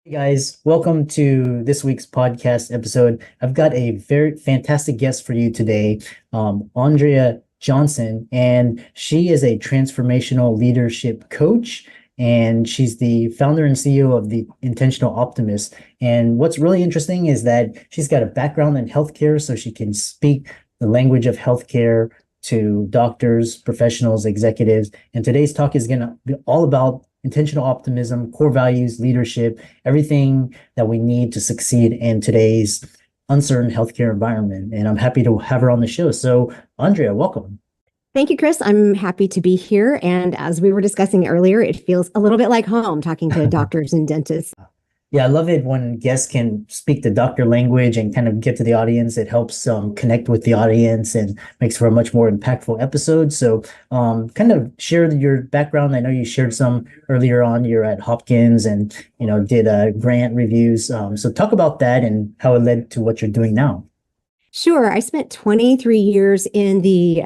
Hey guys, welcome to this week's podcast episode. I've got a very fantastic guest for you today, Andrea Johnson, and she is a transformational leadership coach, and she's the founder and CEO of the Intentional Optimist. And what's really interesting is that she's got a background in healthcare, so she can speak the language of healthcare to doctors, professionals, executives. And today's talk is going to be all about intentional optimism, core values, leadership, everything that we need to succeed in today's uncertain healthcare environment. And I'm happy to have her on the show. So, Andrea, welcome. Thank you, Chris. I'm happy to be here. And as we were discussing earlier, it feels a little bit like home talking to doctors and dentists. Yeah, I love it when guests can speak the doctor language and kind of get to the audience. It helps connect with the audience and makes for a much more impactful episode. So, kind of share your background. I know you shared some earlier on. You're at Hopkins and did grant reviews. So, talk about that and how it led to what you're doing now. Sure. I spent 23 years in the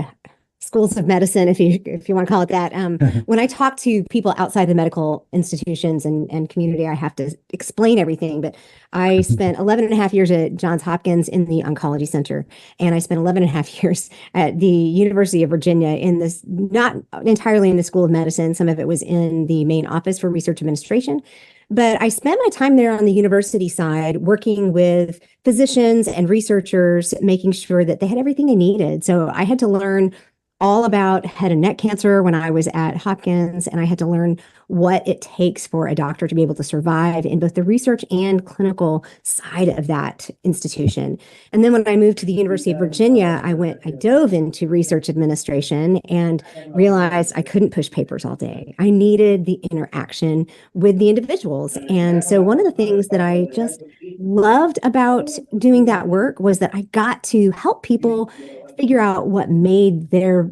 schools of medicine, if you want to call it that. When I talk to people outside the medical institutions and community, I have to explain everything. But I spent 11 and a half years at Johns Hopkins in the oncology center. And I spent 11 and a half years at the University of Virginia in this, not entirely in the School of Medicine. Some of it was in the main office for research administration. But I spent my time there on the university side working with physicians and researchers, making sure that they had everything they needed. So I had to learn all about head and neck cancer when I was at Hopkins, and I had to learn what it takes for a doctor to be able to survive in both the research and clinical side of that institution. And then when I moved to the University of Virginia, I dove into research administration and realized I couldn't push papers all day. I needed the interaction with the individuals. And so one of the things that I just loved about doing that work was that I got to help people figure out what made their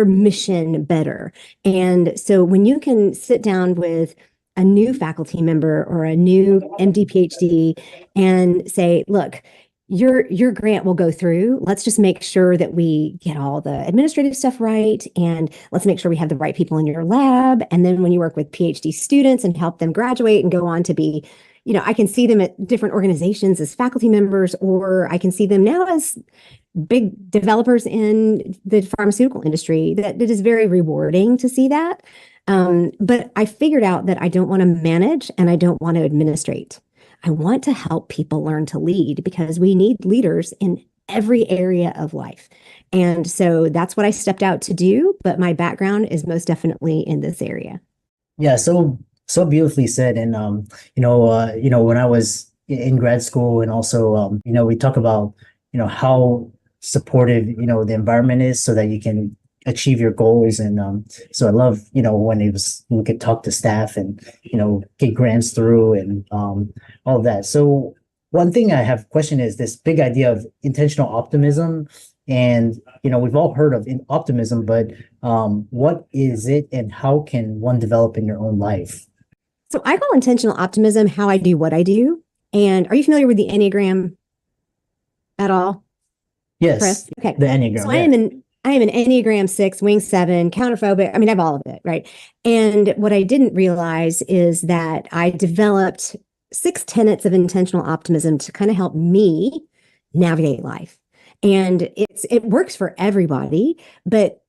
mission better. And so when you can sit down with a new faculty member or a new MD PhD and say, look, your grant will go through. Let's just make sure that we get all the administrative stuff right. And let's make sure we have the right people in your lab. And then when you work with PhD students and help them graduate and go on to be, I can see them at different organizations as faculty members, or I can see them now as big developers in the pharmaceutical industry. That it is very rewarding to see that. But I figured out that I don't want to manage and I don't want to administrate. I want to help people learn to lead because we need leaders in every area of life. And so that's what I stepped out to do. But my background is most definitely in this area. Yeah, so beautifully said. And when I was in grad school, and also we talk about how supportive the environment is so that you can achieve your goals. And so I love when we could talk to staff and get grants through and all of that. So one thing I have question is this big idea of intentional optimism. And we've all heard of optimism, but what is it and how can one develop in your own life? So I call intentional optimism how I do what I do. And are you familiar with the Enneagram at all? Yes. Chris? Okay. The Enneagram. So I am an Enneagram 6, wing 7, counterphobic. I mean, I have all of it, right? And what I didn't realize is that I developed 6 tenets of intentional optimism to kind of help me navigate life. And it works for everybody, but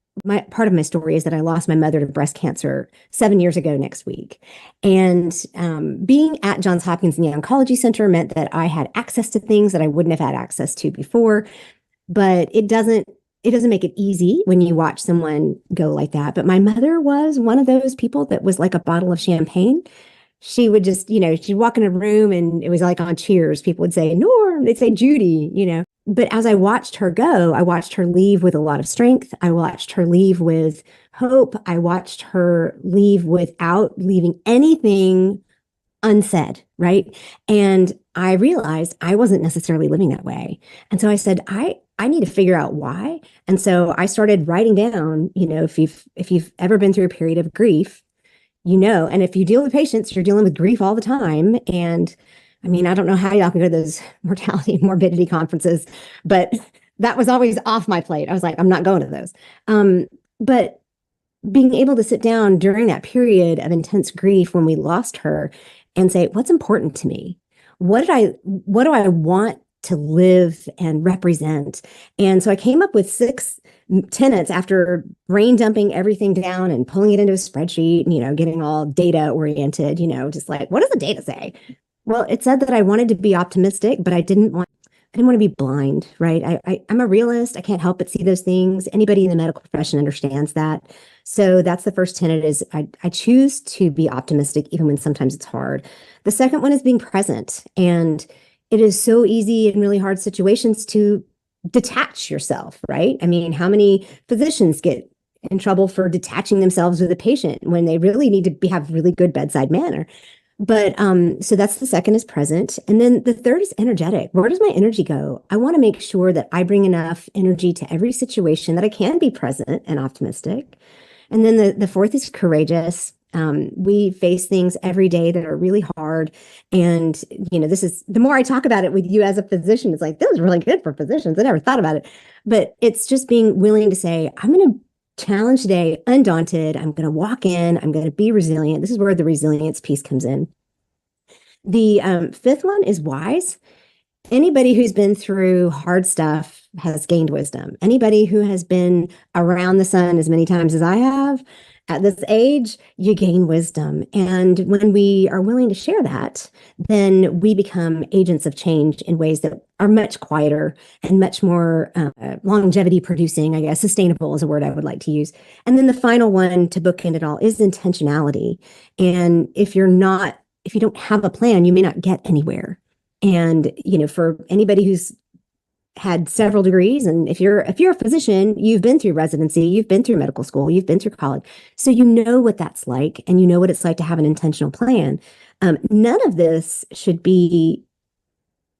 part of my story is that I lost my mother to breast cancer 7 years ago next week. And being at Johns Hopkins in the oncology center meant that I had access to things that I wouldn't have had access to before. But it doesn't make it easy when you watch someone go like that. But my mother was one of those people that was like a bottle of champagne. She would just, she'd walk in a room and it was like on Cheers. People would say, Norm, they'd say Judy. But as I watched her go, I watched her leave with a lot of strength. I watched her leave with hope. I watched her leave without leaving anything unsaid, right? And I realized I wasn't necessarily living that way. And so I said, I need to figure out why. And so I started writing down, if you've ever been through a period of grief, and if you deal with patients, you're dealing with grief all the time. And I mean, I don't know how y'all can go to those mortality and morbidity conferences, but that was always off my plate. I was like, I'm not going to those. But being able to sit down during that period of intense grief when we lost her and say, what's important to me? What do I want to live and represent? And so I came up with 6 tenets after brain dumping everything down and pulling it into a spreadsheet and, getting all data oriented, just like, what does the data say? Well, it said that I wanted to be optimistic, but I didn't want to be blind, right? I'm a realist. I can't help but see those things. Anybody in the medical profession understands that. So that's the first tenet is I choose to be optimistic, even when sometimes it's hard. The second one is being present. And it is so easy in really hard situations to detach yourself, right? I mean, how many physicians get in trouble for detaching themselves with a patient when they really need to have really good bedside manner? But so that's the second is present. And then the third is energetic. Where does my energy go? I want to make sure that I bring enough energy to every situation that I can be present and optimistic. And then the fourth is courageous. We face things every day that are really hard. And, this is the more I talk about it with you as a physician, it's like, this is really good for physicians. I never thought about it. But it's just being willing to say, I'm going to challenge today, undaunted. I'm going to walk in. I'm going to be resilient. This is where the resilience piece comes in. The fifth one is wise. Anybody who's been through hard stuff has gained wisdom. Anybody who has been around the sun as many times as I have at this age, you gain wisdom. And when we are willing to share that, then we become agents of change in ways that are much quieter and much more longevity producing, I guess. Sustainable is a word I would like to use. And then the final one to bookend it all is intentionality. And if you don't have a plan, you may not get anywhere. And, for anybody who's had several degrees, and if you're a physician, you've been through residency, you've been through medical school, you've been through college. So you know what that's like, and you know what it's like to have an intentional plan. None of this should be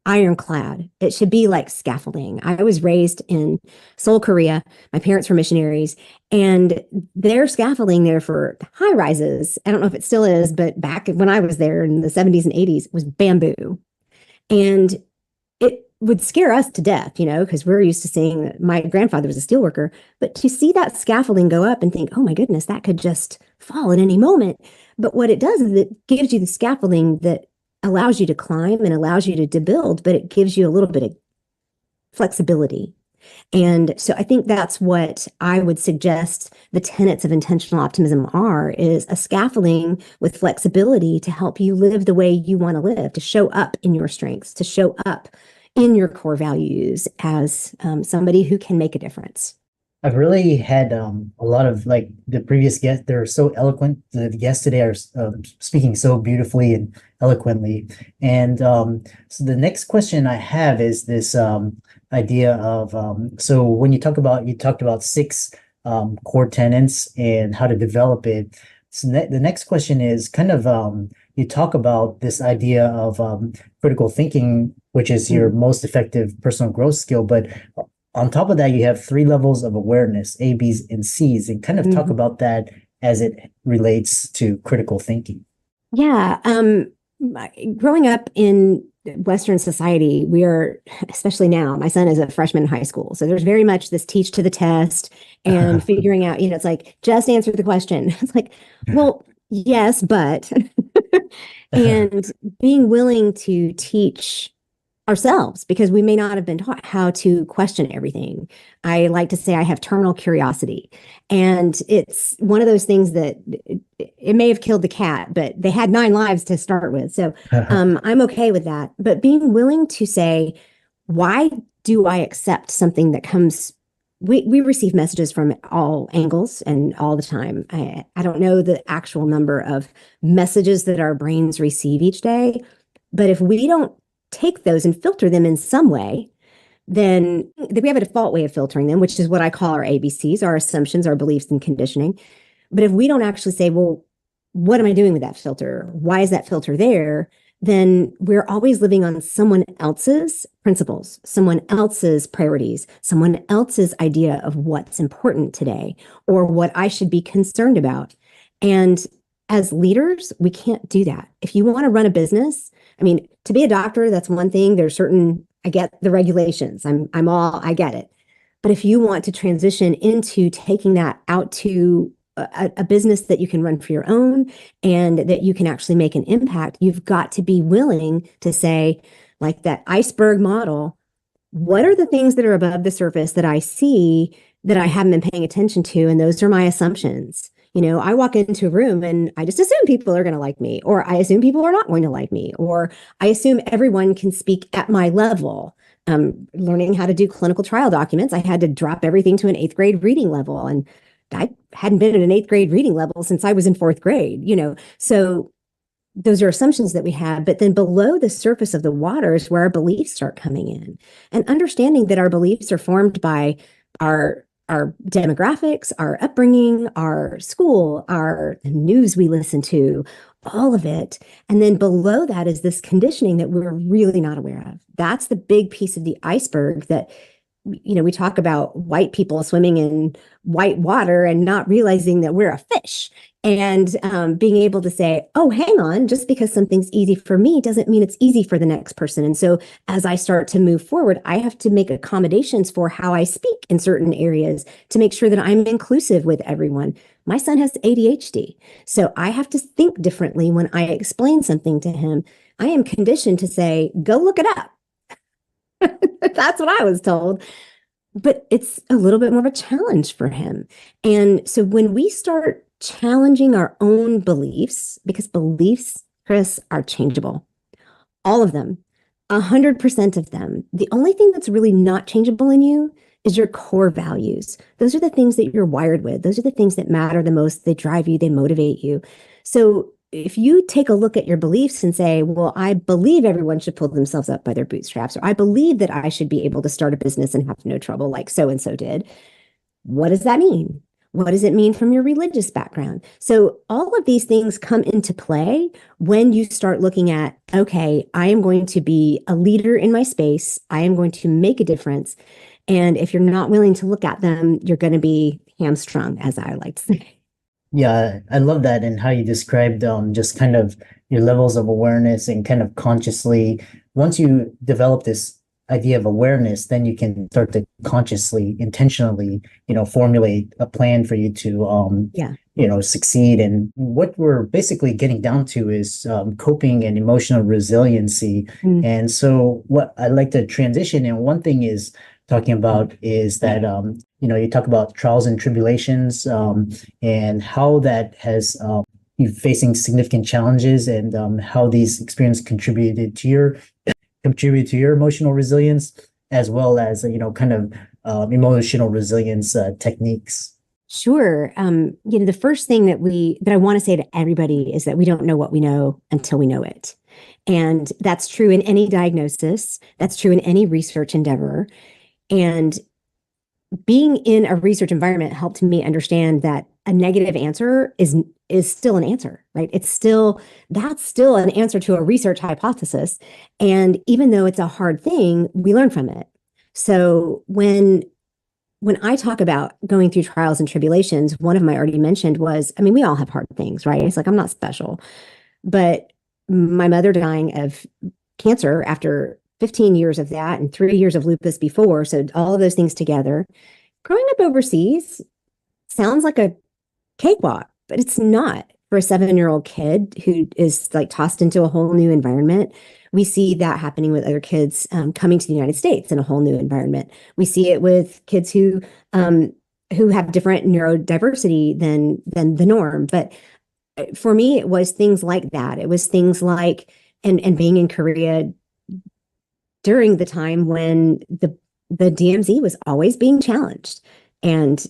ironclad. It should be like scaffolding. I was raised in Seoul, Korea. My parents were missionaries, and their scaffolding there for high rises, I don't know if it still is, but back when I was there in the 70s and 80s, was bamboo. And it would scare us to death, because we're used to seeing my grandfather was a steel worker. But to see that scaffolding go up and think, oh my goodness, that could just fall at any moment. But what it does is it gives you the scaffolding that allows you to climb and allows you to build, but it gives you a little bit of flexibility. And so I think that's what I would suggest the tenets of intentional optimism is a scaffolding with flexibility to help you live the way you want to live, to show up in your strengths, to show up in your core values as somebody who can make a difference. I've really had a lot of like the previous guests. They're so eloquent. The guests today are speaking so beautifully and eloquently. And so the next question I have is this idea of so when you talked about 6 core tenets and how to develop it. So the next question is kind of you talk about this idea of critical thinking, which is your most effective personal growth skill, but on top of that, you have 3 levels of awareness, A, B's, and C's, and kind of talk about that as it relates to critical thinking. Yeah. Growing up in Western society, we are, especially now, my son is a freshman in high school. So there's very much this teach to the test and figuring out, it's like, just answer the question. It's like, well, yes, but, and being willing to teach ourselves, because we may not have been taught how to question everything. I like to say I have terminal curiosity, and it's one of those things that it may have killed the cat, but they had 9 lives to start with. So I'm okay with that. But being willing to say, why do I accept something that comes? We receive messages from all angles and all the time. I don't know the actual number of messages that our brains receive each day, but if we don't take those and filter them in some way, then we have a default way of filtering them, which is what I call our ABCs, our assumptions, our beliefs, and conditioning. But if we don't actually say, well, what am I doing with that filter? Why is that filter there? Then we're always living on someone else's principles, someone else's priorities, someone else's idea of what's important today or what I should be concerned about. And as leaders, we can't do that. If you want to run a business, I mean, to be a doctor, that's one thing. There's certain, I get the regulations. I get it. But if you want to transition into taking that out to a business that you can run for your own and that you can actually make an impact, you've got to be willing to say, like that iceberg model, what are the things that are above the surface that I see that I haven't been paying attention to? And those are my assumptions. I walk into a room and I just assume people are going to like me, or I assume people are not going to like me, or I assume everyone can speak at my level. Learning how to do clinical trial documents, I had to drop everything to an eighth grade reading level. And I hadn't been at an eighth grade reading level since I was in fourth grade. So those are assumptions that we have, but then below the surface of the water is where our beliefs start coming in, and understanding that our beliefs are formed by our demographics, our upbringing, our school, our news we listen to, all of it. And then below that is this conditioning that we're really not aware of. That's the big piece of the iceberg that we talk about white people swimming in white water and not realizing that we're a fish, and being able to say, oh, hang on, just because something's easy for me doesn't mean it's easy for the next person. And so as I start to move forward, I have to make accommodations for how I speak in certain areas to make sure that I'm inclusive with everyone. My son has ADHD, so I have to think differently when I explain something to him. I am conditioned to say, go look it up. That's what I was told. But it's a little bit more of a challenge for him. And so when we start challenging our own beliefs, because beliefs, Chris, are changeable, all of them, 100% of them. The only thing that's really not changeable in you is your core values. Those are the things that you're wired with. Those are the things that matter the most. They drive you, they motivate you. So if you take a look at your beliefs and say, well, I believe everyone should pull themselves up by their bootstraps, or I believe that I should be able to start a business and have no trouble like so-and-so did. What does that mean? What does it mean from your religious background? So all of these things come into play when you start looking at, okay, I am going to be a leader in my space. I am going to make a difference. And if you're not willing to look at them, you're going to be hamstrung, as I like to say. Yeah, I love that, and how you described just kind of your levels of awareness and kind of consciously. Once you develop this idea of awareness, then you can start to consciously, intentionally, formulate a plan for you to Yeah. succeed. And what we're basically getting down to is coping and emotional resiliency. Mm. And so what I'd like to transition, and one thing is talking about is that you talk about trials and tribulations, and how that has you facing significant challenges, and how these experiences contribute to your emotional resilience, as well as kind of emotional resilience techniques. Sure. The first thing that I want to say to everybody is that we don't know what we know until we know it. And that's true in any diagnosis. That's true in any research endeavor. And being in a research environment helped me understand that a negative answer is still an answer, right? That's still an answer to a research hypothesis. And even though it's a hard thing, we learn from it. So when I talk about going through trials and tribulations, one of them I already mentioned was, I mean, we all have hard things, right? It's like, I'm not special. But my mother dying of cancer after 15 years of that and 3 years of lupus before, so all of those things together, growing up overseas sounds like a cakewalk, but it's not for a 7-year-old kid who is like tossed into a whole new environment. We see that happening with other kids coming to the United States in a whole new environment. We see it with kids who have different neurodiversity than the norm. But for me, it was things like that. It was things like, and being in Korea during the time when the DMZ was always being challenged, and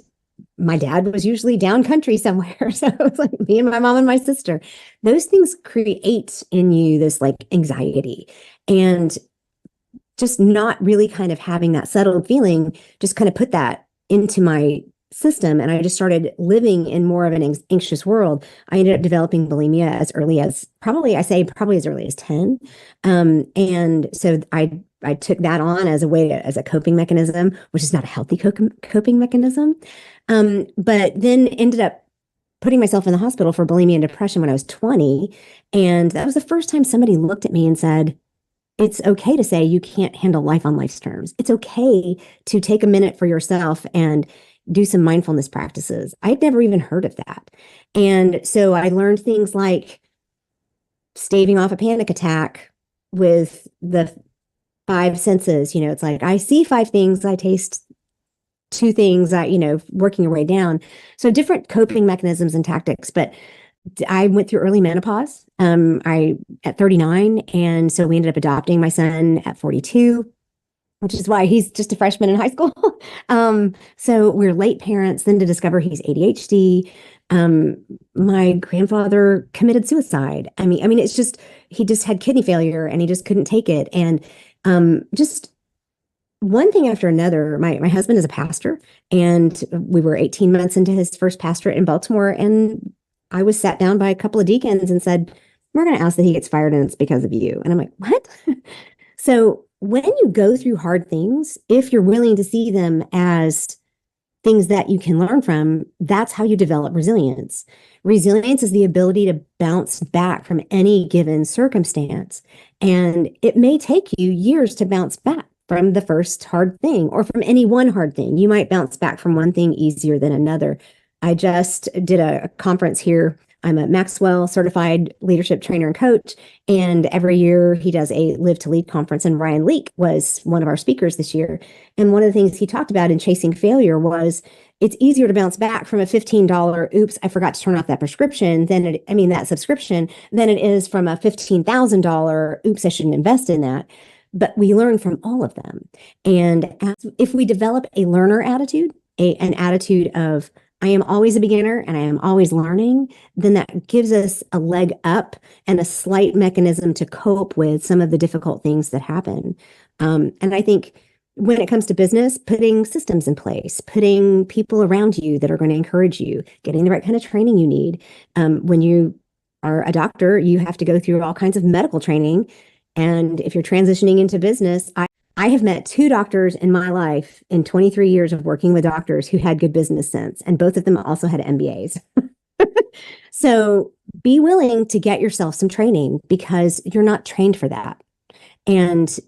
my dad was usually down country somewhere. So it was like me and my mom and my sister. Those things create in you this like anxiety, and just not really kind of having that settled feeling just kind of put that into my system. And I just started living in more of an anxious world. I ended up developing bulimia as early as probably as early as 10. And so I took that on as a coping mechanism, which is not a healthy coping mechanism. But then ended up putting myself in the hospital for bulimia and depression when I was 20. And that was the first time somebody looked at me and said, it's okay to say you can't handle life on life's terms. It's okay to take a minute for yourself and do some mindfulness practices. I'd never even heard of that. And so I learned things like staving off a panic attack with the five senses. It's like I see five things, I taste two things, working your way down. So different coping mechanisms and tactics. But I went through early menopause. I at 39, and so we ended up adopting my son at 42, which is why he's just a freshman in high school. So we're late parents. Then to discover he's ADHD. My grandfather committed suicide. I mean, it's just he just had kidney failure, and he just couldn't take it. And just one thing after another. My husband is a pastor, and we were 18 months into his first pastorate in Baltimore, and I was sat down by a couple of deacons and said, "We're going to ask that he gets fired, and it's because of you." And I'm like, "What?" So when you go through hard things, if you're willing to see them as things that you can learn from, that's how you develop resilience. Resilience is the ability to bounce back from any given circumstance. And it may take you years to bounce back from the first hard thing or from any one hard thing. You might bounce back from one thing easier than another. I just did a conference here. I'm a Maxwell certified leadership trainer and coach. And every year he does a Live to Lead conference. And Ryan Leake was one of our speakers this year. And one of the things he talked about in chasing failure was it's easier to bounce back from a $15, oops, I forgot to turn off that prescription, that subscription, than it is from a $15,000, oops, I shouldn't invest in that. But we learn from all of them. And if we develop a learner attitude, an attitude of, I am always a beginner and I am always learning, then that gives us a leg up and a slight mechanism to cope with some of the difficult things that happen. And I think when it comes to business, putting systems in place, putting people around you that are going to encourage you, getting the right kind of training you need. When you are a doctor, you have to go through all kinds of medical training. And if you're transitioning into business, I have met two doctors in my life in 23 years of working with doctors who had good business sense, and both of them also had MBAs. So be willing to get yourself some training because you're not trained for that. And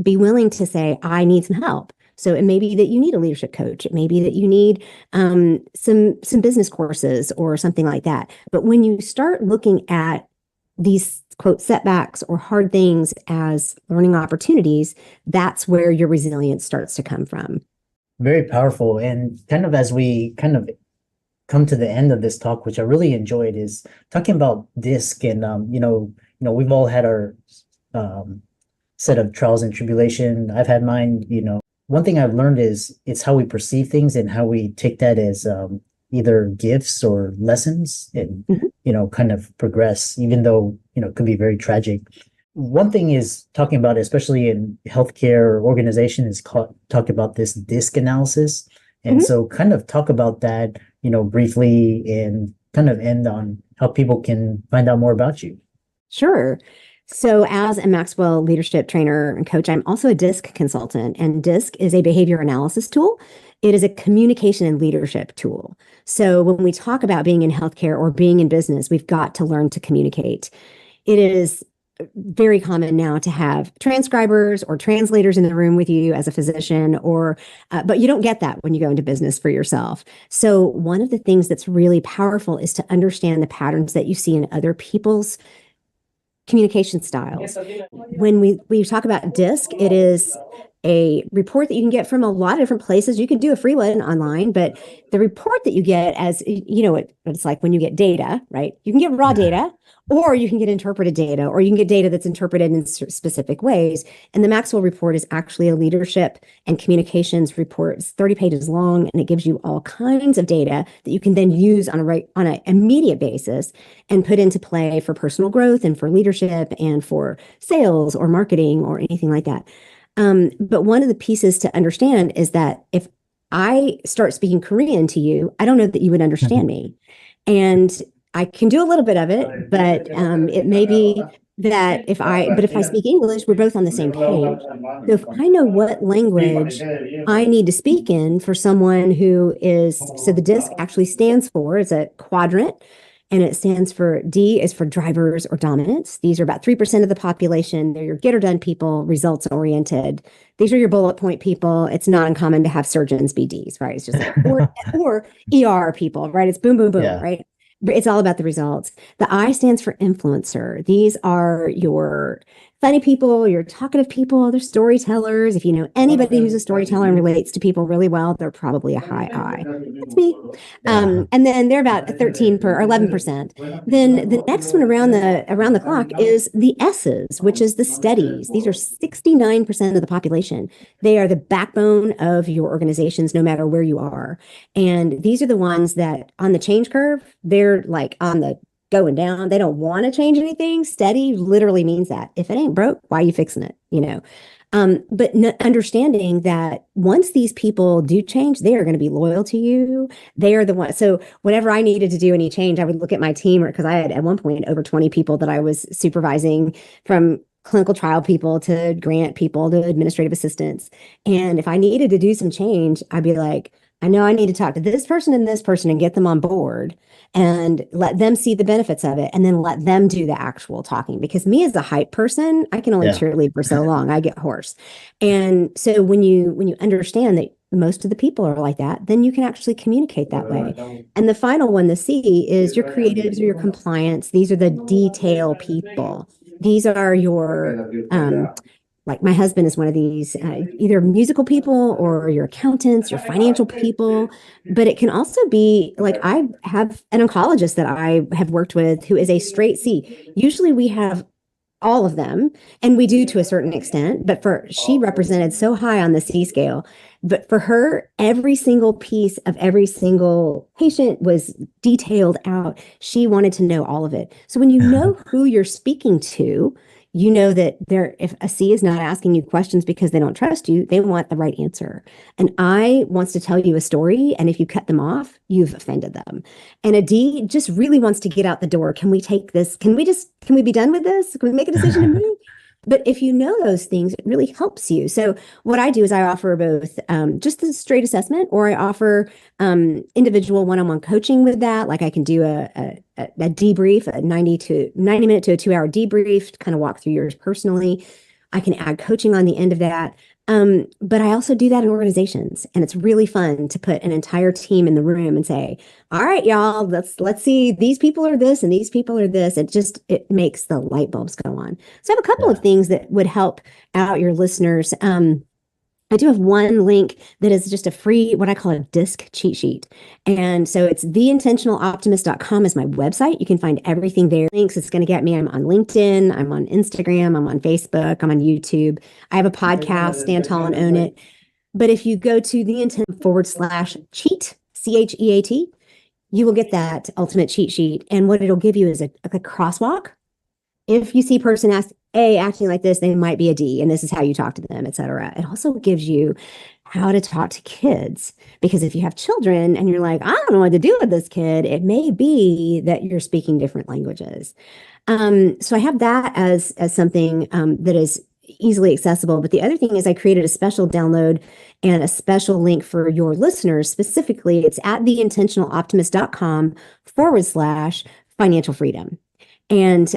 be willing to say, I need some help. So it may be that you need a leadership coach. It may be that you need some business courses or something like that. But when you start looking at these quote setbacks or hard things as learning opportunities, that's where your resilience starts to come from. Very powerful. And kind of as we kind of come to the end of this talk, which I really enjoyed, is talking about DISC. And we've all had our set of trials and tribulation. I've had mine. One thing I've learned is it's how we perceive things and how we take that as either gifts or lessons, and kind of progress, even though it could be very tragic. One thing is talking about, especially in healthcare or organization, is talk about this DISC analysis. And so kind of talk about that, briefly, and kind of end on how people can find out more about you. Sure. So as a Maxwell leadership trainer and coach, I'm also a DISC consultant, and DISC is a behavior analysis tool. It is a communication and leadership tool. So when we talk about being in healthcare or being in business, we've got to learn to communicate. It is very common now to have transcribers or translators in the room with you as a physician, but you don't get that when you go into business for yourself. So one of the things that's really powerful is to understand the patterns that you see in other people's communication styles. When we talk about DISC, it is a report that you can get from a lot of different places. You can do a free one online, but the report that you get, as it's like when you get data, right? You can get raw data, or you can get interpreted data, or you can get data that's interpreted in specific ways. And the Maxwell report is actually a leadership and communications report. It's 30 pages long, and it gives you all kinds of data that you can then use on an immediate basis and put into play for personal growth and for leadership and for sales or marketing or anything like that. But one of the pieces to understand is that if I start speaking Korean to you, I don't know that you would understand me. And I can do a little bit of it, but it may be that if I speak English, we're both on the same page. So if I know what language I need to speak in for someone who is, so the DISC actually stands for, it's a quadrant. And it stands for D is for drivers or dominants. These are about 3% of the population. They're your get or done people, results oriented. These are your bullet point people. It's not uncommon to have surgeons be Ds, right? It's just like, or ER people, right? It's boom, boom, boom, Yeah. right? It's all about the results. The I stands for influencer. These are your funny people, your talkative people, they're storytellers. If you know anybody who's a storyteller and relates to people really well, they're probably a high I. That's me. Yeah. And then they're about 13 per or 11%. Then the next one around the clock is the S's, which is the steadies. These are 69% of the population. They are the backbone of your organizations, no matter where you are. And these are the ones that on the change curve, they're like on the going down. They don't want to change anything. Steady literally means that if it ain't broke, why are you fixing it? But understanding that once these people do change, they are going to be loyal to you. They are the one. So whenever I needed to do any change, I would look at my team because I had at one point over 20 people that I was supervising, from clinical trial people to grant people to administrative assistants. And if I needed to do some change, I'd be like, I know I need to talk to this person and get them on board and let them see the benefits of it, and then let them do the actual talking. Because me as a hype person, I can only Yeah. cheerlead for so long. I get hoarse. And so when you understand that most of the people are like that, then you can actually communicate that way. And the final one, the C, is your creatives or your compliance. These are the detail people. These are your like my husband is one of these either musical people or your accountants, your financial people. But it can also be like I have an oncologist that I have worked with who is a straight C. Usually we have all of them, and we do to a certain extent, but for she represented so high on the C scale. But for her, every single piece of every single patient was detailed out. She wanted to know all of it. So when you know who you're speaking to, you know that if a C is not asking you questions because they don't trust you, they want the right answer. An I wants to tell you a story, and if you cut them off, you've offended them. And a D just really wants to get out the door. Can we take this? Can we be done with this? Can we make a decision to move? But if you know those things, it really helps you. So what I do is I offer both just the straight assessment, or I offer individual one-on-one coaching with that. Like I can do a debrief, a 90 minute to a 2 hour debrief to kind of walk through yours personally. I can add coaching on the end of that. But I also do that in organizations, and it's really fun to put an entire team in the room and say, all right, y'all, let's see, these people are this and these people are this. It makes the light bulbs go on. So I have a couple of Yeah. things that would help out your listeners. I do have one link that is just a free, what I call a disc cheat sheet. And so it's theintentionaloptimist.com is my website. You can find everything there. Links, it's going to get me. I'm on LinkedIn, I'm on Instagram, I'm on Facebook, I'm on YouTube. I have a podcast, Stand Tall and Own It. But if you go to the intent/cheat, CHEAT, you will get that ultimate cheat sheet. And what it'll give you is a crosswalk. If you see person acting like this, they might be a D, and this is how you talk to them, et cetera. It also gives you how to talk to kids, because if you have children and you're like, I don't know what to do with this kid, it may be that you're speaking different languages. So I have that as something that is easily accessible. But the other thing is I created a special download and a special link for your listeners. Specifically, it's at theintentionaloptimist.com/financial freedom. And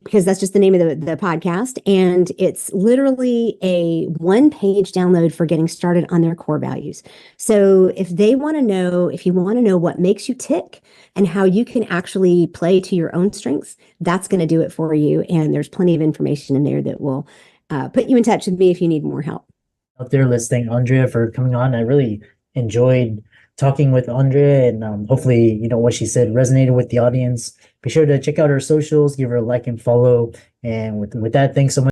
because that's just the name of the podcast. And it's literally a 1-page download for getting started on their core values. So if you want to know what makes you tick and how you can actually play to your own strengths, that's going to do it for you. And there's plenty of information in there that will put you in touch with me if you need more help. Out there listening, Andrea, for coming on. I really enjoyed talking with Andrea, and hopefully, what she said resonated with the audience. Be sure to check out her socials, give her a like and follow. And with that, thanks so much.